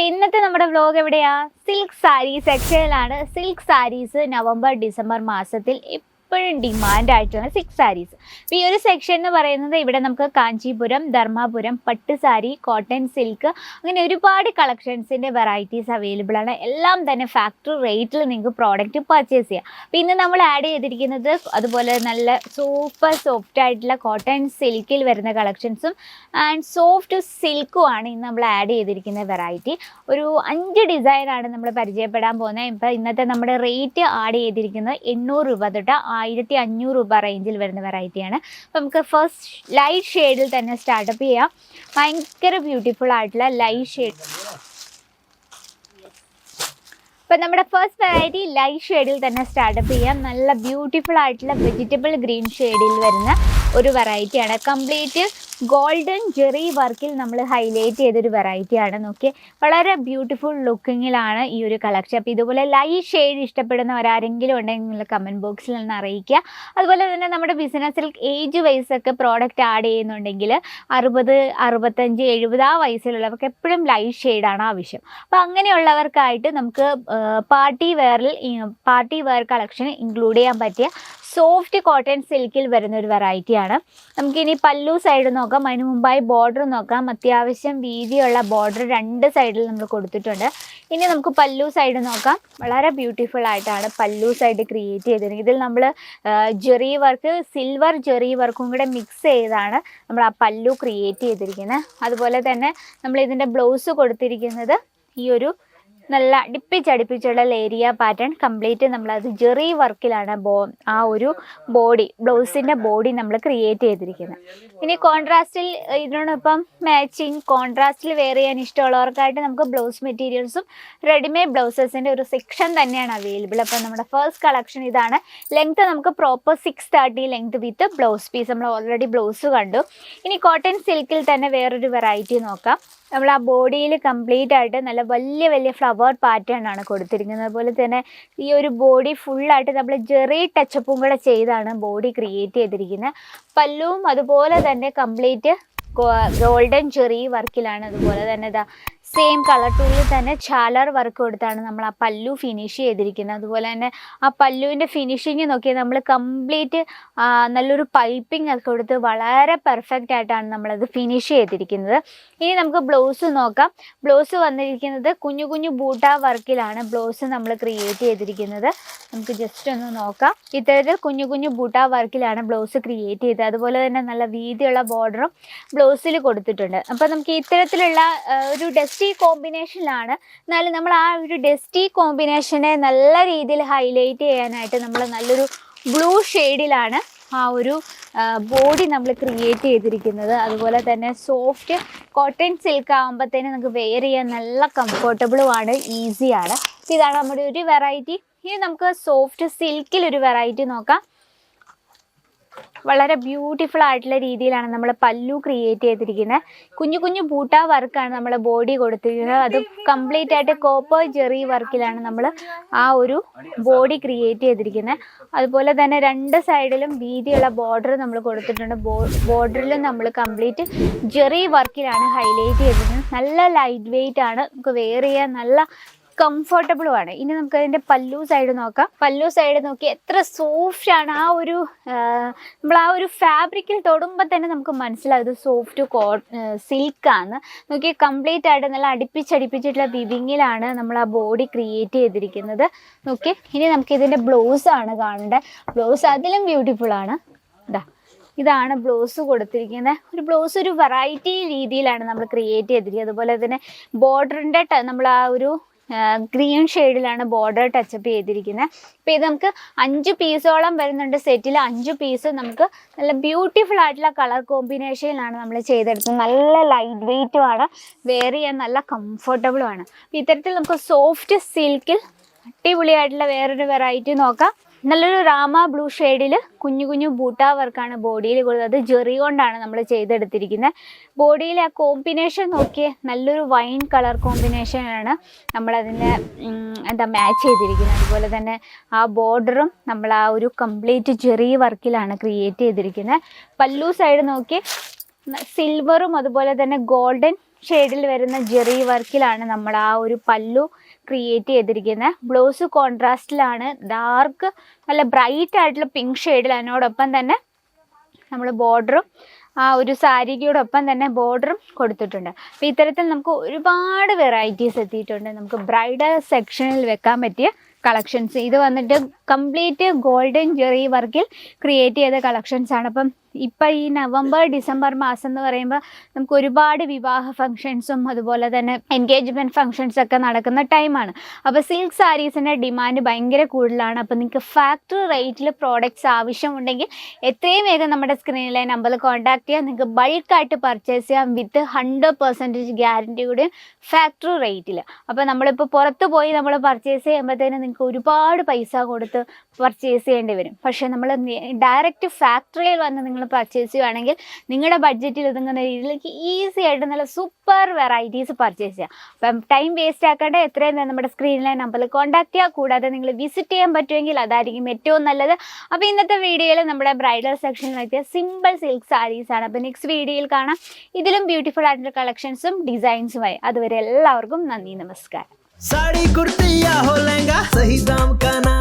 ഇന്നത്തെ നമ്മുടെ വ്ലോഗ് എവിടെയാ? സിൽക്ക് സാരി സെക്ഷനിലാണ്. സിൽക്ക് സാരീസ് നവംബർ ഡിസംബർ മാസത്തിൽ എപ്പോഴും ഡിമാൻഡ് ആയിട്ടുള്ള സിൽക്ക് സാരീസ്. അപ്പോൾ ഈ ഒരു സെക്ഷൻ എന്ന് പറയുന്നത് ഇവിടെ നമുക്ക് കാഞ്ചീപുരം, ധർമാപുരം, പട്ട് സാരി, കോട്ടൺ സിൽക്ക് അങ്ങനെ ഒരുപാട് കളക്ഷൻസിൻ്റെ വെറൈറ്റീസ് അവൈലബിൾ ആണ്. എല്ലാം തന്നെ ഫാക്ടറി റേറ്റിൽ നിങ്ങൾക്ക് പ്രോഡക്റ്റ് പർച്ചേസ് ചെയ്യാം. അപ്പോൾ ഇന്ന് നമ്മൾ ആഡ് ചെയ്തിരിക്കുന്നത് അതുപോലെ നല്ല സൂപ്പർ സോഫ്റ്റ് ആയിട്ടുള്ള കോട്ടൺ സിൽക്കിൽ വരുന്ന കളക്ഷൻസും ആൻഡ് സോഫ്റ്റ് സിൽക്കും ആണ് ഇന്ന് നമ്മൾ ആഡ് ചെയ്തിരിക്കുന്ന വെറൈറ്റി. ഒരു 5 ഡിസൈനാണ് നമ്മൾ പരിചയപ്പെടാൻ പോകുന്നത്. ഇപ്പോൾ ഇന്നത്തെ നമ്മുടെ റേറ്റ് ആഡ് ചെയ്തിരിക്കുന്നത് 800 രൂപ തൊട്ട് 1500 രൂപ റേഞ്ചിൽ വരുന്ന വെറൈറ്റിയാണ്. അപ്പോൾ നമുക്ക് ഫസ്റ്റ് ലൈറ്റ് ഷെയ്ഡിൽ തന്നെ സ്റ്റാർട്ടപ്പ് ചെയ്യാം. ഭയങ്കര ബ്യൂട്ടിഫുൾ ആയിട്ടുള്ള ലൈറ്റ് ഷെയ്ഡ്. അപ്പം നമ്മുടെ ഫസ്റ്റ് വെറൈറ്റി ലൈറ്റ് ഷെയ്ഡിൽ തന്നെ സ്റ്റാർട്ടപ്പ് ചെയ്യാം. നല്ല ബ്യൂട്ടിഫുൾ ആയിട്ടുള്ള വെജിറ്റബിൾ ഗ്രീൻ ഷെയ്ഡിൽ വരുന്ന ഒരു വെറൈറ്റിയാണ്. കംപ്ലീറ്റ് ഗോൾഡൻ ജെറി വർക്കിൽ നമ്മൾ ഹൈലൈറ്റ് ചെയ്തൊരു വെറൈറ്റിയാണ്. നോക്കി വളരെ ബ്യൂട്ടിഫുൾ ലുക്കിങ്ങിലാണ് ഈ ഒരു കളക്ഷൻ. അപ്പോൾ ഇതുപോലെ ലൈറ്റ് ഷെയ്ഡ് ഇഷ്ടപ്പെടുന്നവരാരെങ്കിലും ഉണ്ടെങ്കിൽ നിങ്ങൾ കമൻറ്റ് ബോക്സിൽ നിന്ന് അറിയിക്കുക. അതുപോലെ തന്നെ നമ്മുടെ ബിസിനസ്സിൽ ഏജ് വൈസൊക്കെ പ്രോഡക്റ്റ് ആഡ് ചെയ്യുന്നുണ്ടെങ്കിൽ 60, 65, 70 ആ വയസ്സിലുള്ളവർക്ക് എപ്പോഴും ലൈറ്റ് ഷെയ്ഡാണ് ആവശ്യം. അപ്പോൾ അങ്ങനെയുള്ളവർക്കായിട്ട് നമുക്ക് പാർട്ടി വെയർ കളക്ഷൻ ഇൻക്ലൂഡ് ചെയ്യാൻ പറ്റിയ സോഫ്റ്റ് കോട്ടൺ സിൽക്കിൽ വരുന്ന ഒരു വെറൈറ്റിയാണ്. നമുക്കിനി പല്ലു സൈഡ് നോക്കാം. അതിന് മുമ്പായി ബോർഡർ നോക്കാം. അത്യാവശ്യം വീതിയുള്ള ബോർഡർ 2 സൈഡിൽ നമ്മൾ കൊടുത്തിട്ടുണ്ട്. ഇനി നമുക്ക് പല്ലു സൈഡ് നോക്കാം. വളരെ ബ്യൂട്ടിഫുൾ ആയിട്ടാണ് പല്ലു സൈഡ് ക്രിയേറ്റ് ചെയ്തിരിക്കുന്നത്. ഇതിൽ നമ്മൾ ജെറി വർക്ക്, സിൽവർ ജെറി വർക്കും കൂടെ മിക്സ് ചെയ്താണ് നമ്മൾ ആ പല്ലു ക്രിയേറ്റ് ചെയ്തിരിക്കുന്നത്. അതുപോലെ തന്നെ നമ്മൾ ഇതിൻ്റെ ബ്ലൗസ് കൊടുത്തിരിക്കുന്നത് ഈ ഒരു നല്ല അടുപ്പിച്ചടുപ്പിച്ചുള്ള ലേരിയ പാറ്റേൺ കംപ്ലീറ്റ് നമ്മളത് ജെറി വർക്കിലാണ് ആ ഒരു ബ്ലൗസിൻ്റെ ബോഡി നമ്മൾ ക്രിയേറ്റ് ചെയ്തിരിക്കുന്നത്. ഇനി കോൺട്രാസ്റ്റിൽ ഇതിനോടൊപ്പം മാച്ചിങ് കോൺട്രാസ്റ്റിൽ വെയർ ചെയ്യാൻ ഇഷ്ടമുള്ളവർക്കായിട്ട് നമുക്ക് ബ്ലൗസ് മെറ്റീരിയൽസും റെഡിമെയ്ഡ് ബ്ലൗസസിൻ്റെ ഒരു സെക്ഷൻ തന്നെയാണ് അവൈലബിൾ. അപ്പോൾ നമ്മുടെ ഫസ്റ്റ് കളക്ഷൻ ഇതാണ്. ലെങ്ത്ത് നമുക്ക് proper 630 length with blouse piece. നമ്മൾ ഓൾറെഡി ബ്ലൗസ് കണ്ടു. ഇനി കോട്ടൺ സിൽക്കിൽ തന്നെ വേറൊരു വെറൈറ്റി നോക്കാം. നമ്മൾ ആ ബോഡിയിൽ കംപ്ലീറ്റ് ആയിട്ട് നല്ല വലിയ ഫ്ലവർ പാറ്റേൺ ആണ് കൊടുത്തിരിക്കുന്നത്. അതുപോലെ തന്നെ ഈ ഒരു ബോഡി ഫുള്ളായിട്ട് നമ്മൾ ജെറി ടച്ചപ്പും കൂടെ ചെയ്താണ് ബോഡി ക്രിയേറ്റ് ചെയ്തിരിക്കുന്നത്. പല്ലുവും അതുപോലെ തന്നെ കംപ്ലീറ്റ് ഗോൾഡൻ ജെറി വർക്കിലാണ്. അതുപോലെ തന്നെ ഇതാ സെയിം കളർ ടൂളിൽ തന്നെ ചാലർ വർക്ക് കൊടുത്താണ് നമ്മൾ ആ പല്ലു ഫിനിഷ് ചെയ്തിരിക്കുന്നത്. അതുപോലെ തന്നെ ആ പല്ലുവിൻ്റെ ഫിനിഷിങ് നോക്കിയാൽ നമ്മൾ കംപ്ലീറ്റ് നല്ലൊരു പൈപ്പിംഗ് ഒക്കെ കൊടുത്ത് വളരെ പെർഫെക്റ്റ് ആയിട്ടാണ് നമ്മളത് ഫിനിഷ് ചെയ്തിരിക്കുന്നത്. ഇനി നമുക്ക് ബ്ലൗസ് നോക്കാം. ബ്ലൗസ് വന്നിരിക്കുന്നത് കുഞ്ഞു ബൂട്ട വർക്കിലാണ് ബ്ലൗസ് നമ്മൾ ക്രിയേറ്റ് ചെയ്തിരിക്കുന്നത്. നമുക്ക് ജസ്റ്റ് ഒന്ന് നോക്കാം. ഇത്തരത്തിൽ കുഞ്ഞു ബൂട്ട വർക്കിലാണ് ബ്ലൗസ് ക്രിയേറ്റ് ചെയ്തത്. അതുപോലെ തന്നെ നല്ല വീതിയുള്ള ബോർഡറും ബ്ലൗസിൽ കൊടുത്തിട്ടുണ്ട്. അപ്പോൾ നമുക്ക് ഇത്തരത്തിലുള്ള ഒരു ഡസ്റ്റി കോമ്പിനേഷനിലാണ്. എന്നാലും നമ്മൾ ആ ഒരു ഡസ്റ്റി കോമ്പിനേഷനെ നല്ല രീതിയിൽ ഹൈലൈറ്റ് ചെയ്യാനായിട്ട് നമ്മൾ നല്ലൊരു ബ്ലൂ ഷെയ്ഡിലാണ് ആ ഒരു ബോഡി നമ്മൾ ക്രിയേറ്റ് ചെയ്തിരിക്കുന്നത്. അതുപോലെ തന്നെ സോഫ്റ്റ് കോട്ടൺ സിൽക്ക് ആകുമ്പോഴത്തേനും നമുക്ക് വെയർ ചെയ്യാൻ നല്ല കംഫർട്ടബിളുമാണ്, ഈസിയാണ്. ഇതാണ് നമ്മുടെ ഒരു വെറൈറ്റി. ഇനി നമുക്ക് സോഫ്റ്റ് സിൽക്കിൽ ഒരു വെറൈറ്റി നോക്കാം. വളരെ ബ്യൂട്ടിഫുൾ ആയിട്ടുള്ള രീതിയിലാണ് നമ്മൾ പല്ലു ക്രിയേറ്റ് ചെയ്തിരിക്കുന്നത്. കുഞ്ഞു ബൂട്ട വർക്കാണ് നമ്മൾ ബോഡി കൊടുത്തിരിക്കുന്നത്. അത് കംപ്ലീറ്റ് ആയിട്ട് കോപ്പർ ജെറി വർക്കിലാണ് നമ്മൾ ആ ഒരു ബോഡി ക്രിയേറ്റ് ചെയ്തിരിക്കുന്നത്. അതുപോലെ തന്നെ 2 സൈഡിലും വീതിയുള്ള ബോർഡർ നമ്മൾ കൊടുത്തിട്ടുണ്ട്. ബോർഡറിലും നമ്മൾ കംപ്ലീറ്റ് ജെറി വർക്കിലാണ് ഹൈലൈറ്റ് ചെയ്തിരിക്കുന്നത്. നല്ല ലൈറ്റ് വെയിറ്റ് ആണ്, നമുക്ക് വെയർ ചെയ്യാൻ നല്ല കംഫർട്ടബിളുമാണ്. ഇനി നമുക്ക് അതിൻ്റെ പല്ലു സൈഡ് നോക്കാം. പല്ലു സൈഡ് നോക്കി എത്ര സോഫ്റ്റ് ആണ്. നമ്മൾ ആ ഒരു ഫാബ്രിക്കിൽ തൊടുമ്പോൾ തന്നെ നമുക്ക് മനസ്സിലാവും ഇത് സോഫ്റ്റ് സിൽക്കാണ്. നോക്കി കംപ്ലീറ്റ് ആയിട്ട് നല്ല അടുപ്പിച്ചിട്ടുള്ള വിവിങ്ങിലാണ് നമ്മൾ ആ ബോഡി ക്രിയേറ്റ് ചെയ്തിരിക്കുന്നത്. നോക്കി ഇനി നമുക്ക് ഇതിൻ്റെ ബ്ലൗസ് ആണ് കാണേണ്ടത്. ബ്ലൗസ് അതിലും ബ്യൂട്ടിഫുൾ ആണ്. ഇതാണ് ബ്ലൗസ് കൊടുത്തിരിക്കുന്നത്. ഒരു വെറൈറ്റി രീതിയിലാണ് നമ്മൾ ക്രിയേറ്റ് ചെയ്തിരിക്കുന്നത്. അതുപോലെ തന്നെ ബോർഡറിൻ്റെ നമ്മൾ ആ ഒരു ഗ്രീൻ ഷെയ്ഡിലാണ് ബോർഡർ ടച്ചപ്പ് ചെയ്തിരിക്കുന്നത്. അപ്പോൾ ഇത് നമുക്ക് 5 പീസോളം വരുന്നുണ്ട്. സെറ്റിൽ 5 പീസ് നമുക്ക് നല്ല ബ്യൂട്ടിഫുൾ ആയിട്ടുള്ള കളർ കോമ്പിനേഷനിലാണ് നമ്മൾ ചെയ്തെടുക്കുന്നത്. നല്ല ലൈറ്റ് വെയ്റ്റുമാണ്, വെയർ ചെയ്യാൻ നല്ല കംഫർട്ടബിളുമാണ്. അപ്പോൾ ഇത്തരത്തിൽ നമുക്ക് സോഫ്റ്റ് സിൽക്കിൽ അടിപൊളിയായിട്ടുള്ള വേറൊരു വെറൈറ്റി നോക്കാം. നല്ലൊരു രാമ ബ്ലൂ ഷെയ്ഡിൽ കുഞ്ഞു ബൂട്ട വർക്കാണ് ബോഡിയിൽ കൊടുത്തത്. ജെറി കൊണ്ടാണ് നമ്മൾ ചെയ്തെടുത്തിരിക്കുന്നത്. ബോഡിയിൽ ആ കോമ്പിനേഷൻ നോക്കിയേ, നല്ലൊരു വൈൻ കളർ കോമ്പിനേഷനാണ് നമ്മളതിനെ മാച്ച് ചെയ്തിരിക്കുന്നത്. അതുപോലെ തന്നെ ആ ബോർഡറും നമ്മൾ ആ ഒരു കംപ്ലീറ്റ് ജെറി വർക്കിലാണ് ക്രിയേറ്റ് ചെയ്തിരിക്കുന്നത്. പല്ലു സൈഡ് നോക്കി സിൽവറും അതുപോലെ തന്നെ ഗോൾഡൻ ഷെയ്ഡിൽ വരുന്ന ജെറി വർക്കിലാണ് നമ്മൾ ആ ഒരു പല്ലു ക്രിയേറ്റ് ചെയ്തിരിക്കുന്നത്. ബ്ലൗസ് കോൺട്രാസ്റ്റിലാണ്, ഡാർക്ക് നല്ല ബ്രൈറ്റ് ആയിട്ടുള്ള പിങ്ക് ഷെയ്ഡിൽ. അതിനോടൊപ്പം തന്നെ നമ്മൾ ബോർഡറും ആ ഒരു സാരിയോടൊപ്പം തന്നെ ബോർഡറും കൊടുത്തിട്ടുണ്ട്. അപ്പോൾ ഇത്തരത്തിൽ നമുക്ക് ഒരുപാട് വെറൈറ്റീസ് എത്തിയിട്ടുണ്ട്. നമുക്ക് ബ്രൈഡൽ സെക്ഷനിൽ വെക്കാൻ പറ്റിയ കളക്ഷൻസ്. ഇത് വന്നിട്ട് കംപ്ലീറ്റ് ഗോൾഡൻ ജെറി വർക്കിൽ ക്രിയേറ്റ് ചെയ്ത കളക്ഷൻസ് ആണ്. അപ്പം ഇപ്പം ഈ നവംബർ ഡിസംബർ മാസം എന്ന് പറയുമ്പോൾ നമുക്ക് ഒരുപാട് വിവാഹ ഫങ്ഷൻസും അതുപോലെ തന്നെ എൻഗേജ്മെൻറ്റ് ഫങ്ഷൻസ് ഒക്കെ നടക്കുന്ന ടൈമാണ്. അപ്പോൾ സിൽക്ക് സാരീസിൻ്റെ ഡിമാൻഡ് ഭയങ്കര കൂടുതലാണ്. അപ്പോൾ നിങ്ങൾക്ക് ഫാക്ടറി റേറ്റിൽ പ്രോഡക്റ്റ്സ് ആവശ്യമുണ്ടെങ്കിൽ എത്രയും വേഗം നമ്മുടെ സ്ക്രീനിലെ നമ്പറിൽ കോൺടാക്ട് ചെയ്യാം. നിങ്ങൾക്ക് ബൾക്കായിട്ട് പർച്ചേസ് ചെയ്യാം വിത്ത് 100% ഗ്യാരൻറ്റിയുടെ ഫാക്ടറി റേറ്റിൽ. അപ്പോൾ നമ്മളിപ്പോൾ പുറത്ത് പോയി നമ്മൾ പർച്ചേസ് ചെയ്യുമ്പോഴത്തേനും നിങ്ങൾക്ക് ഒരുപാട് പൈസ കൊടുത്ത് പർച്ചേസ് ചെയ്യേണ്ടി വരും. പക്ഷേ നമ്മൾ ഡയറക്റ്റ് ഫാക്ടറിയിൽ വന്ന് നിങ്ങൾ പർച്ചേസ് ചെയ്യുകയാണെങ്കിൽ നിങ്ങളുടെ ബഡ്ജറ്റിൽ ഒതുങ്ങുന്ന രീതിയിലേക്ക് ഈസി ആയിട്ട് നല്ല സൂപ്പർ വെറൈറ്റീസ് പർച്ചേസ് ചെയ്യാം. അപ്പം ടൈം വേസ്റ്റ് ആക്കാണ്ട് എത്രയും വേണം നമ്മുടെ സ്ക്രീനിലെ നമ്പറിൽ കോൺടാക്ട് ചെയ്യുക. കൂടാതെ നിങ്ങൾ വിസിറ്റ് ചെയ്യാൻ പറ്റുമെങ്കിൽ അതായിരിക്കും ഏറ്റവും നല്ലത്. അപ്പോൾ ഇന്നത്തെ വീഡിയോയിൽ നമ്മുടെ ബ്രൈഡൽ സെക്ഷനിൽ എത്തിയ സിമ്പിൾ സിൽക്ക് സാരീസ് ആണ്. അപ്പോൾ നെക്സ്റ്റ് വീഡിയോയിൽ കാണാം ഇതിലും ബ്യൂട്ടിഫുൾ ആയിട്ടുള്ള കളക്ഷൻസും ഡിസൈൻസുമായി. അതുവരെ എല്ലാവർക്കും നന്ദി, നമസ്കാരം. साड़ी कुर्ती या हो लहंगा, सही दाम का ना